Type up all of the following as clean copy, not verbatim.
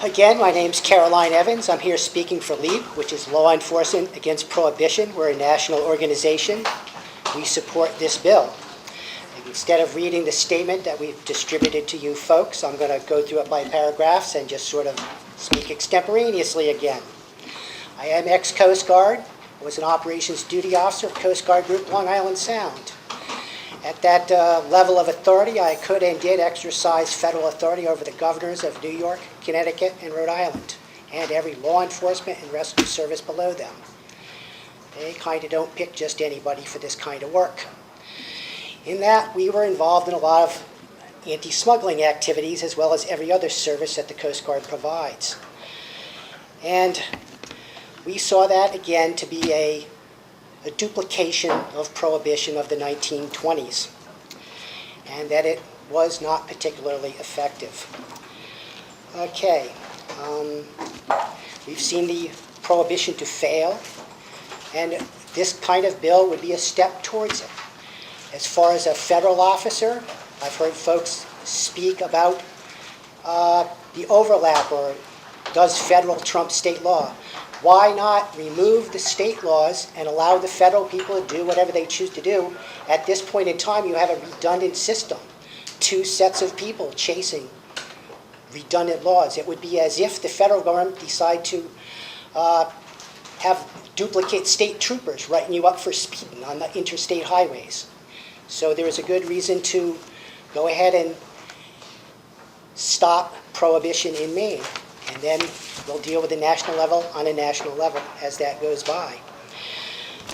Again, my name's Caroline Evans. I'm here speaking for LEAP, which is Law Enforcement Against Prohibition. We're a national organization. We support this bill. Instead of reading the statement that we've distributed to you folks, I'm going to go through it by paragraphs and just sort of speak extemporaneously again. I am ex-Coast Guard. I was an operations duty officer of Coast Guard Group Long Island Sound. At that level of authority, I could and did exercise federal authority over the governors of New York, Connecticut, and Rhode Island, and every law enforcement and rescue service below them. They kind of don't pick just anybody for this kind of work. In that, we were involved in a lot of anti-smuggling activities, as well as every other service that the Coast Guard provides. And we saw that, again, to be a duplication of prohibition of the 1920s, and that it was not particularly effective. Okay, we've seen the prohibition to fail, and this kind of bill would be a step towards it. As far as a federal officer, I've heard folks speak about the overlap, or does federal trump state law? Why not remove the state laws and allow the federal people to do whatever they choose to do? At this point in time, you have a redundant system. Two sets of people chasing redundant laws. It would be as if the federal government decided to have duplicate state troopers writing you up for speeding on the interstate highways. So there is a good reason to go ahead and stop prohibition in Maine. And then we'll deal with the national level on a national level as that goes by.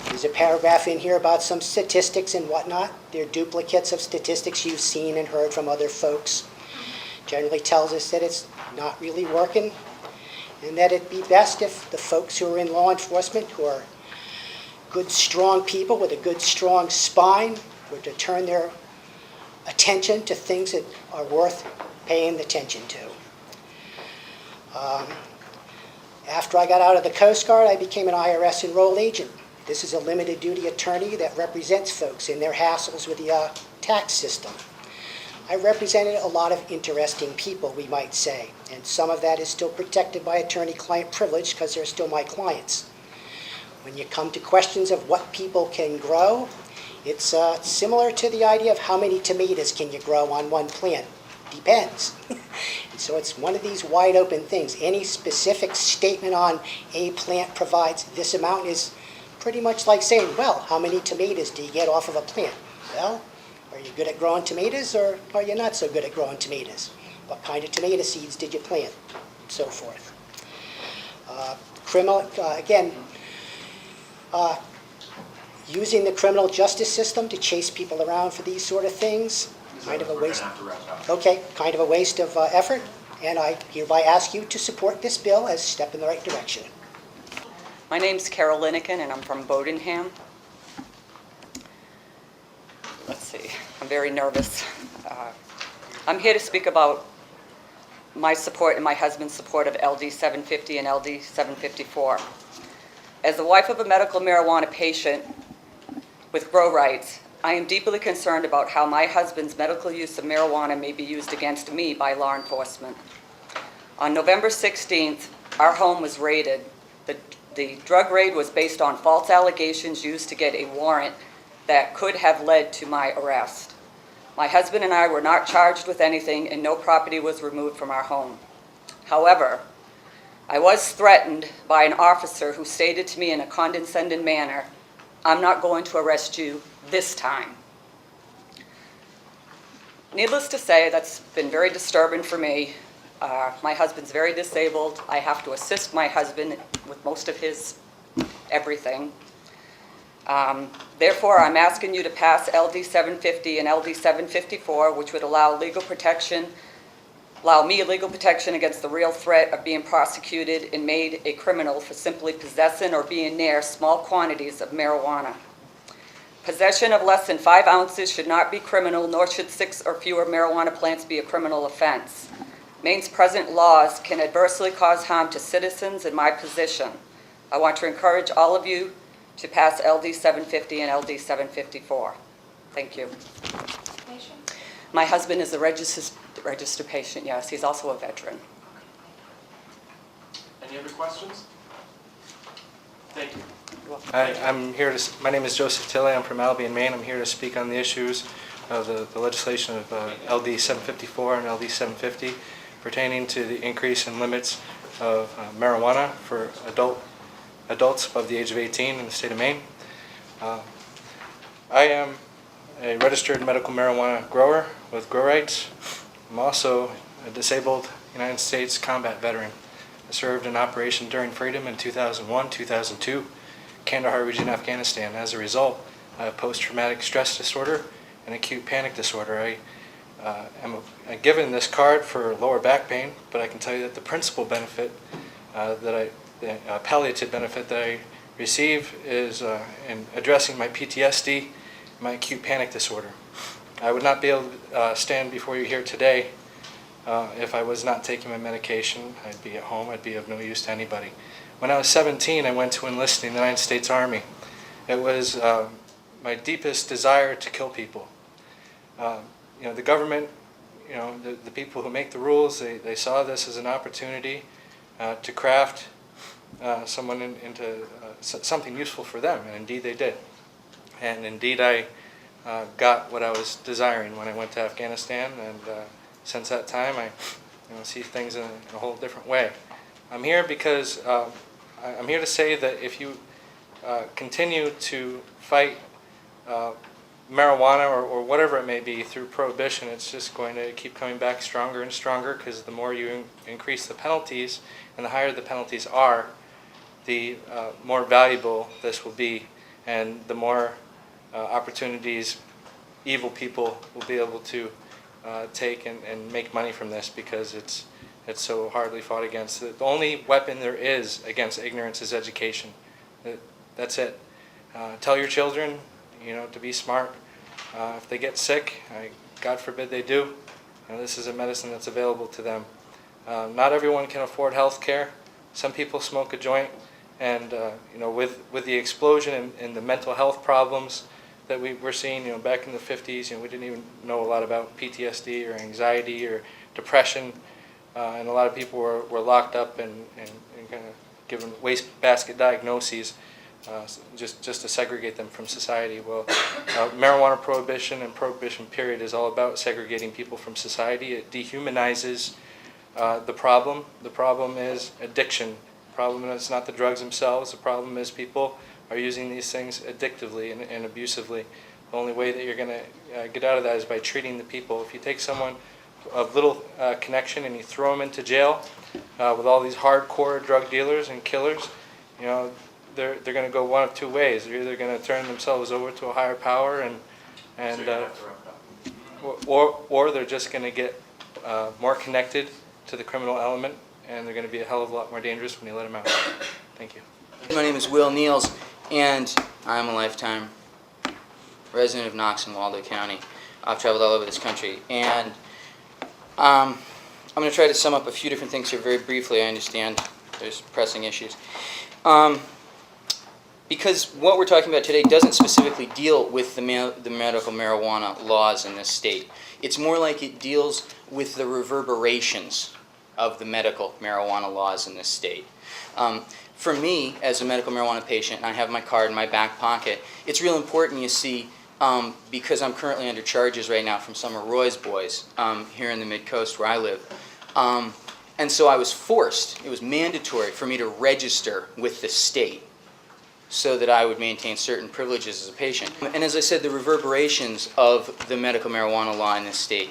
There's a paragraph in here about some statistics and whatnot. They're duplicates of statistics you've seen and heard from other folks. Generally tells us that it's not really working, and that it'd be best if the folks who are in law enforcement, who are good, strong people with a good, strong spine, were to turn their attention to things that are worth paying attention to. After I got out of the Coast Guard, I became an IRS enrolled agent. This is a limited duty attorney that represents folks in their hassles with the tax system. I represented a lot of interesting people, we might say, and some of that is still protected by attorney-client privilege because they're still my clients. When you come to questions of what people can grow, it's similar to the idea of how many tomatoes can you grow on one plant. Depends. So it's one of these wide open things. Any specific statement on a plant provides this amount is pretty much like saying, well, how many tomatoes do you get off of a plant? Well, are you good at growing tomatoes, or are you not so good at growing tomatoes? What kind of tomato seeds did you plant? And so forth. Using the criminal justice system to chase people around for these sort of things, kind of a waste. Okay, kind of a waste of effort, and I hereby ask you to support this bill as a step in the right direction. My name's Carol Linekin, and I'm from Bodenham. Let's see, I'm very nervous. I'm here to speak about my support and my husband's support of LD 750 and LD 754. As the wife of a medical marijuana patient with grow rights, I am deeply concerned about how my husband's medical use of marijuana may be used against me by law enforcement. On November 16th, our home was raided. The drug raid was based on false allegations used to get a warrant that could have led to my arrest. My husband and I were not charged with anything, and no property was removed from our home. However, I was threatened by an officer who stated to me in a condescending manner, "I'm not going to arrest you this time." Needless to say, that's been very disturbing for me. My husband's very disabled. I have to assist my husband with most of his everything. Therefore, I'm asking you to pass LD 750 and LD 754, which would allow me legal protection against the real threat of being prosecuted and made a criminal for simply possessing or being near small quantities of marijuana. Possession of less than 5 ounces should not be criminal, nor should 6 or fewer marijuana plants be a criminal offense. Maine's present laws can adversely cause harm to citizens in my position. I want to encourage all of you to pass LD 750 and LD 754. Thank you. My husband is a registered patient, yes. He's also a veteran. Any other questions? Thank you. Hi, my name is Joseph Tilley. I'm from Albion, Maine. I'm here to speak on the issues of the legislation of LD 754 and LD 750 pertaining to the increase in limits of marijuana for adults above the age of 18 in the state of Maine. I am a registered medical marijuana grower with grow rights. I'm also a disabled United States combat veteran. I served in Operation Enduring Freedom in 2001, 2002, Kandahar region, Afghanistan. As a result, I have post-traumatic stress disorder and acute panic disorder. I am given this card for lower back pain, but I can tell you that the principal benefit, the palliative benefit that I receive is in addressing my PTSD, my acute panic disorder. I would not be able to stand before you here today if I was not taking my medication. I'd be at home. I'd be of no use to anybody. When I was 17, I went to enlist in the United States Army. It was my deepest desire to kill people. The government, the people who make the rules, they saw this as an opportunity to craft someone into something useful for them, and indeed they did. And indeed I got what I was desiring when I went to Afghanistan, and since that time I see things in a whole different way. I'm here because I'm here to say that if you continue to fight marijuana or whatever it may be through prohibition, it's just going to keep coming back stronger and stronger, because the more you increase the penalties and the higher the penalties are, the more valuable this will be, and the more opportunities evil people will be able to take and make money from this, because it's so hardly fought against. The only weapon there is against ignorance is education. That's it. Tell your children, to be smart. If they get sick, God forbid they do, this is a medicine that's available to them. Not everyone can afford health care. Some people smoke a joint, and with the explosion in the mental health problems that we're seeing, back in the 50s, we didn't even know a lot about PTSD or anxiety or depression, and a lot of people were locked up and kind of given wastebasket diagnoses just to segregate them from society. Well, marijuana prohibition and prohibition period is all about segregating people from society. It dehumanizes the problem. The problem is addiction. The problem is not the drugs themselves. The problem is people are using these things addictively and abusively. The only way that you're going to get out of that is by treating the people. If you take someone of little connection and you throw them into jail with all these hardcore drug dealers and killers, they're going to go one of two ways. They're either going to turn themselves over to a higher power or they're just going to get more connected to the criminal element, and they're going to be a hell of a lot more dangerous when you let them out. Thank you. My name is Will Niels, and I'm a lifetime resident of Knox and Waldo County. I've traveled all over this country, and I'm going to try to sum up a few different things here very briefly. I understand there's pressing issues. Because what we're talking about today doesn't specifically deal with the medical marijuana laws in this state. It's more like it deals with the reverberations of the medical marijuana laws in this state. For me, as a medical marijuana patient, and I have my card in my back pocket, it's real important, you see, because I'm currently under charges right now from some of Roy's boys here in the Mid-Coast where I live. And so I was forced, it was mandatory for me to register with the state so that I would maintain certain privileges as a patient. And as I said, the reverberations of the medical marijuana law in this state.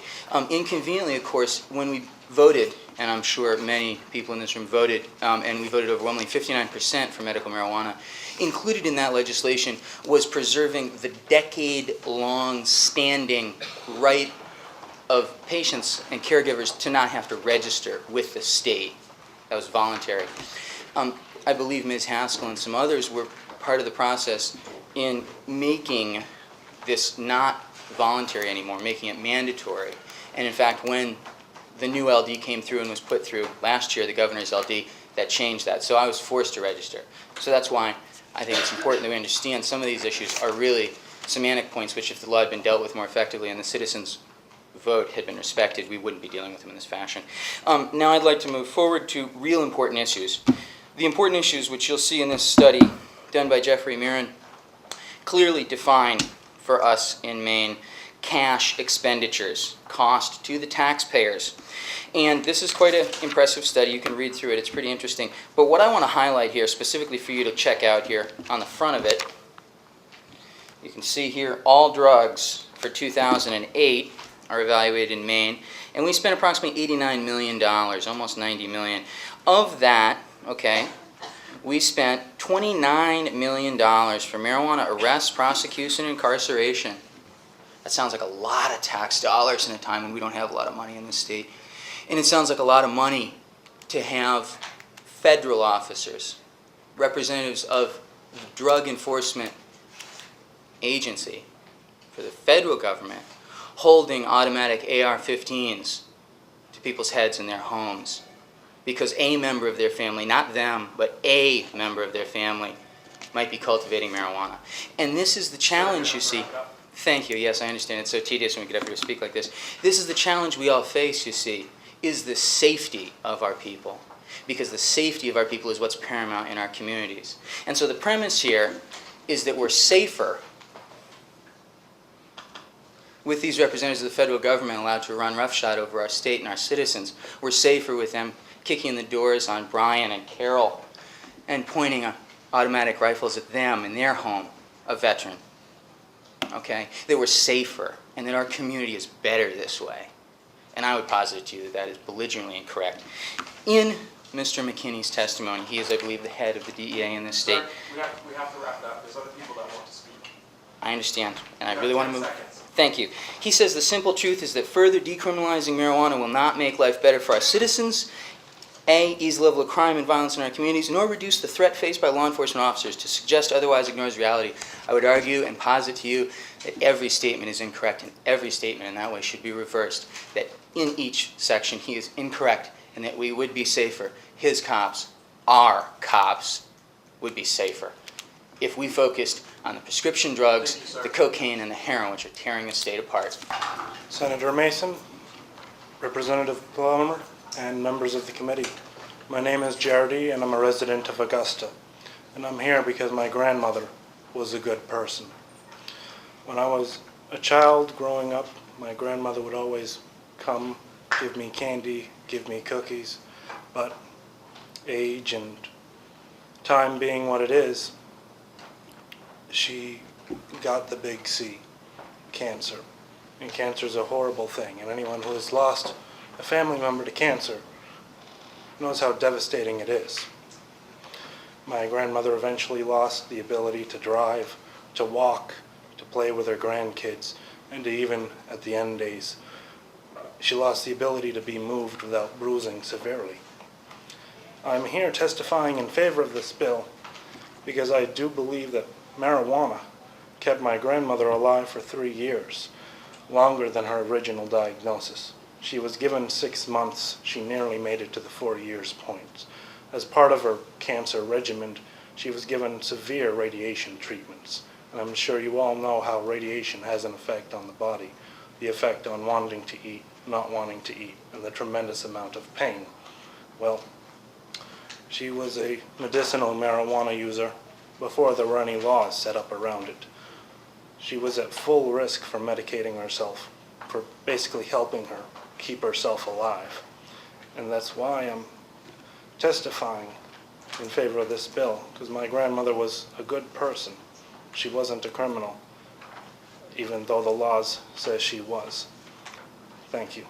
Inconveniently, of course, when we voted, and I'm sure many people in this room voted, and we voted overwhelmingly 59% for medical marijuana, included in that legislation was preserving the decade-long standing right of patients and caregivers to not have to register with the state. That was voluntary. I believe Ms. Haskell and some others were part of the process in making this not voluntary anymore, making it mandatory. And in fact, when the new LD came through and was put through last year, the governor's LD, that changed that. So I was forced to register. So that's why I think it's important that we understand some of these issues are really semantic points, which if the law had been dealt with more effectively and the citizens' vote had been respected, we wouldn't be dealing with them in this fashion. Now I'd like to move forward to real important issues. The important issues which you'll see in this study done by Jeffrey Mirren clearly define for us in Maine cash expenditures, cost to the taxpayers. And this is quite an impressive study. You can read through it. It's pretty interesting. But what I want to highlight here, specifically for you to check out here on the front of it, you can see here all drugs for 2008 are evaluated in Maine. And we spent approximately $89 million, almost $90 million. Of that, okay, we spent $29 million for marijuana arrests, prosecution, and incarceration. That sounds like a lot of tax dollars in a time when we don't have a lot of money in this state. And it sounds like a lot of money to have federal officers, representatives of the Drug Enforcement Agency for the federal government, holding automatic AR-15s to people's heads in their homes because a member of their family, not them, but a member of their family might be cultivating marijuana. And this is the challenge, you see. Thank you. Yes, I understand. It's so tedious when we get up here to speak like this. This is the challenge we all face, you see, is the safety of our people. Because the safety of our people is what's paramount in our communities. And so the premise here is that we're safer with these representatives of the federal government allowed to run roughshod over our state and our citizens. We're safer with them kicking in the doors on Brian and Carol and pointing automatic rifles at them in their home, a veteran. Okay? That we're safer and that our community is better this way. And I would posit to you that that is belligerently incorrect. In Mr. McKinney's testimony, he is, I believe, the head of the DEA in this state. Sir, we have to wrap it up. There's other people that want to speak. I understand, and I You have really want 10 to move. seconds. Thank you. He says the simple truth is that further decriminalizing marijuana will not make life better for our citizens, A, ease the level of crime and violence in our communities, nor reduce the threat faced by law enforcement officers. To suggest otherwise ignores reality. I would argue and posit to you that every statement is incorrect, and every statement in that way should be reversed, that in each section he is incorrect, and that we would be safer. His cops, our cops, would be safer if we focused on the prescription drugs, Thank you, sir. the cocaine, and the heroin, which are tearing the state apart. Senator Mason, Representative Plummer, and members of the committee. My name is Jardy, and I'm a resident of Augusta. And I'm here because my grandmother was a good person. When I was a child growing up, my grandmother would always come, give me candy, give me cookies. But age and time being what it is, she got the big C, cancer. And cancer is a horrible thing, and anyone who has lost a family member to cancer knows how devastating it is. My grandmother eventually lost the ability to drive, to walk, to play with her grandkids, and to even, at the end days, she lost the ability to be moved without bruising severely. I'm here testifying in favor of this bill because I do believe that marijuana kept my grandmother alive for 3 years, longer than her original diagnosis. She was given 6 months. She nearly made it to the 4 years point. As part of her cancer regimen, she was given severe radiation treatments. And I'm sure you all know how radiation has an effect on the body, the effect on wanting to eat, not wanting to eat, and the tremendous amount of pain. Well, she was a medicinal marijuana user before there were any laws set up around it. She was at full risk for medicating herself, for basically helping her keep herself alive. And that's why I'm testifying in favor of this bill, because my grandmother was a good person. She wasn't a criminal, even though the laws say she was. Thank you.